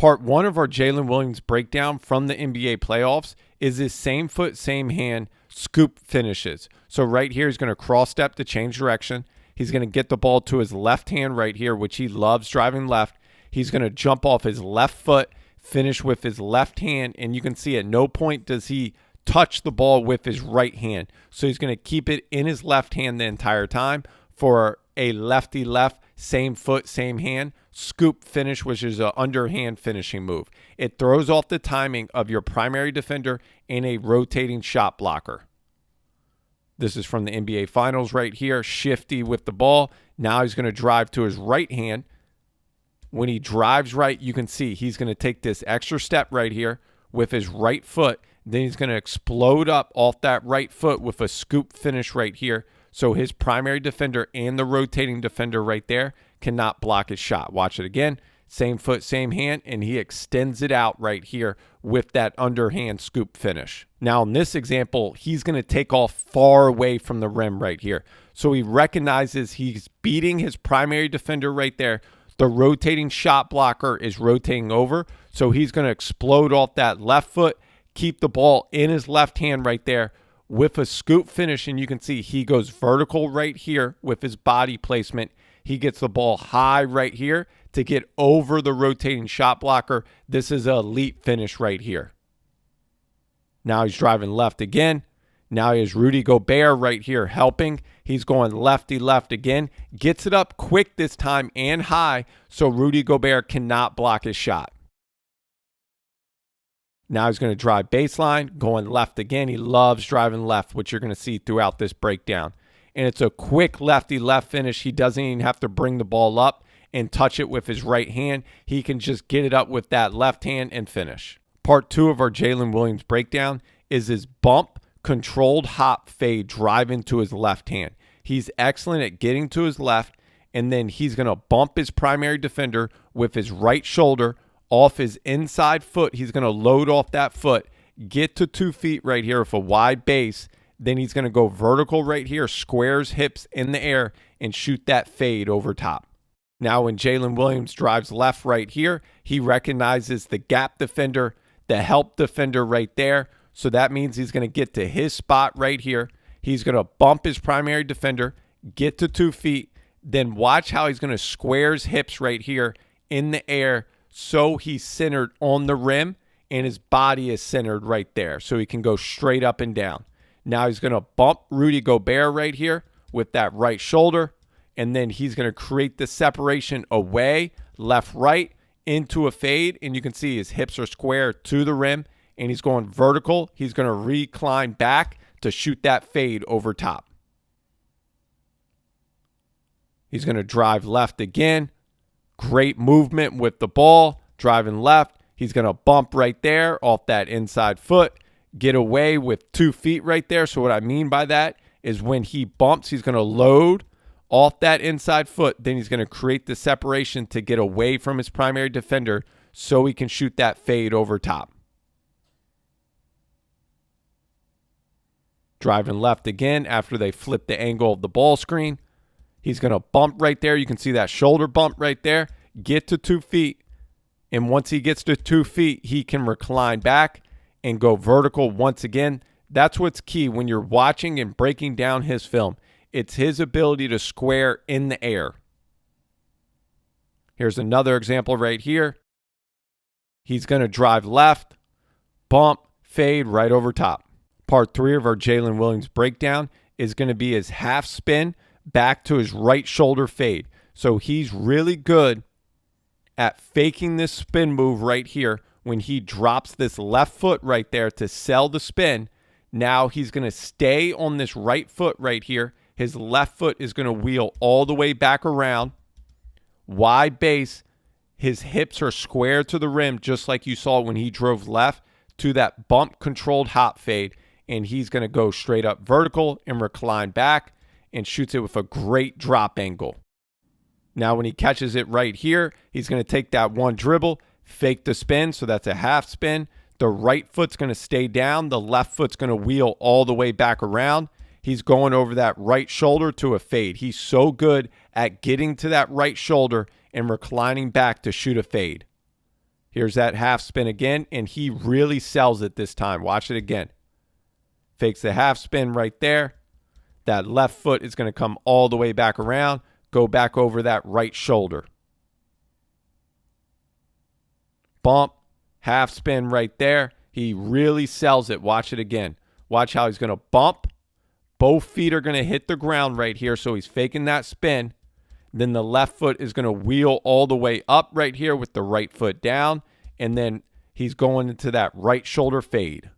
Part one of our Jalen Williams breakdown from the NBA playoffs is his same foot, same hand scoop finishes. So right here, he's going to cross step to change direction. He's going to get the ball to his left hand right here, which he loves driving left. He's going to jump off his left foot, finish with his left hand, and you can see at no point does he touch the ball with his right hand. So he's going to keep it in his left hand the entire time for a lefty left, same foot, same hand scoop finish, which is an underhand finishing move. It throws off the timing of your primary defender and a rotating shot blocker. This is from the NBA Finals right here. Shifty with the ball. Now he's going to drive to his right hand. When he drives right, you can see he's going to take this extra step right here with his right foot. Then he's going to explode up off that right foot with a scoop finish right here. So his primary defender and the rotating defender right there cannot block his shot. Watch it again. Same foot, same hand, and he extends it out right here with that underhand scoop finish. Now, in this example, he's going to take off far away from the rim right here. So he recognizes he's beating his primary defender right there. The rotating shot blocker is rotating over, so he's going to explode off that left foot, keep the ball in his left hand right there with a scoop finish, and you can see he goes vertical right here with his body placement. He gets the ball high right here to get over the rotating shot blocker. This is an elite finish right here. Now he's driving left again. Now he has Rudy Gobert right here helping. He's going lefty left again. Gets it up quick this time and high, so Rudy Gobert cannot block his shot. Now he's going to drive baseline, going left again. He loves driving left, which you're going to see throughout this breakdown. And it's a quick lefty left finish. He doesn't even have to bring the ball up and touch it with his right hand. He can just get it up with that left hand and finish. Part two of our Jalen Williams breakdown is his bump, controlled hop fade drive into his left hand. He's excellent at getting to his left, and then he's going to bump his primary defender with his right shoulder off his inside foot. He's going to load off that foot, get to 2 feet right here with a wide base. Then he's going to go vertical right here, squares hips in the air, and shoot that fade over top. Now when Jalen Williams drives left right here, he recognizes the gap defender, the help defender right there. So that means he's going to get to his spot right here. He's going to bump his primary defender, get to 2 feet, then watch how he's going to square his hips right here in the air so he's centered on the rim and his body is centered right there so he can go straight up and down. Now he's going to bump Rudy Gobert right here with that right shoulder, and then he's going to create the separation away, left, right, into a fade, and you can see his hips are square to the rim, and he's going vertical. He's going to recline back to shoot that fade over top. He's going to drive left again. Great movement with the ball, driving left. He's going to bump right there off that inside foot, get away with 2 feet right there. So what I mean by that is when he bumps, he's going to load off that inside foot. Then he's going to create the separation to get away from his primary defender so he can shoot that fade over top. Driving left again after they flip the angle of the ball screen. He's going to bump right there. You can see that shoulder bump right there. Get to 2 feet. And once he gets to 2 feet, he can recline back and go vertical once again. That's what's key when you're watching and breaking down his film. It's his ability to square in the air. Here's another example right here. He's going to drive left, bump, fade right over top. Part three of our Jalen Williams breakdown is going to be his half spin back to his right shoulder fade. So he's really good at faking this spin move right here. When he drops this left foot right there to sell the spin, now he's going to stay on this right foot right here. His left foot is going to wheel all the way back around. Wide base. His hips are square to the rim, just like you saw when he drove left to that bump controlled hop fade. And he's going to go straight up vertical and recline back and shoots it with a great drop angle. Now when he catches it right here, he's going to take that one dribble, fake the spin, so that's a half spin. The right foot's going to stay down. The left foot's going to wheel all the way back around. He's going over that right shoulder to a fade. He's so good at getting to that right shoulder and reclining back to shoot a fade. Here's that half spin again, and he really sells it this time. Watch it again. Fakes the half spin right there. That left foot is going to come all the way back around, go back over that right shoulder. Bump, half spin right there. He really sells it. Watch it again. Watch how he's going to bump. Both feet are going to hit the ground right here, so he's faking that spin. Then the left foot is going to wheel all the way up right here with the right foot down, and then he's going into that right shoulder fade.